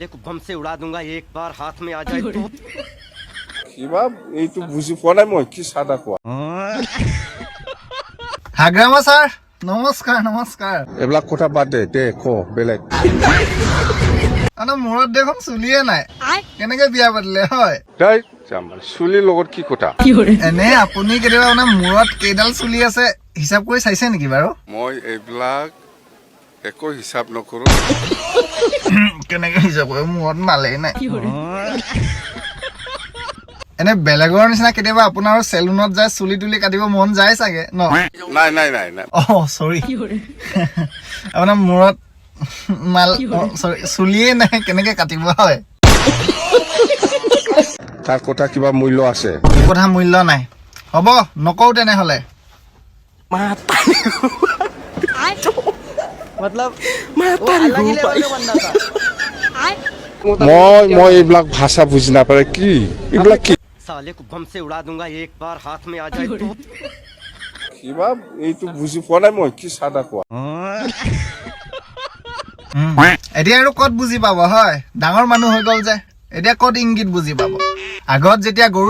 देखो बम से उड़ा दूंगा एक बार हाथ में आ जाए तो কিবা এইটো বুজি পোৱা নাই মই কি সাদা কোৱা হাগ্ৰামা ছাৰ নমস্কাৰ নমস্কাৰ এইবিলাক কথা বাদ দে দে ক বেলেগ মূৰত দেখোন চুলিয়ে নাই কেনেকে বিয়া পাতিলে হয় দেই জামাল চুলিৰ লগত কি কথা এনে আপুনি কেতিয়াবা মানে মূৰত কেইডাল চুলি আছে হিচাপ কৰি চাইছে নেকি বাৰু মই এইবিলাক একো হিচাপ নকৰো কেনেকে হিচাপ কৰিব মূৰত মালেই নাই এনে বেলেগৰ নিচিনা কেতিয়াবা আপোনাৰ চেলুনত যায় চুলি তুলি কাটিব মন যায় চাগে ন নাই নাই নাই নাই চৰি আপোনাৰ মূৰত মাল চৰি চুলিয়ে নাই কেনেকে কাটিব হয় তাৰ কথা কিবা মূল্য আছে কথা মূল্য নাই হ'ব নকওঁ তেনেহ'লে মই এইবিলাক ভাষা বুজি নাপায় কি এইবিলাক কি साले को बम से उड़ा दूंगा एक बार हाथ में आ जाए तो কিবা এইটো বুজি পোৱা নাই মই কি সাদা কোৱা এতিয়া আৰু ক'ত বুজি পাব হয় ডাঙৰ মানুহ হৈ গ'ল যে এতিয়া ক'ত ইংগিত বুজি পাব আগত যেতিয়া গৰু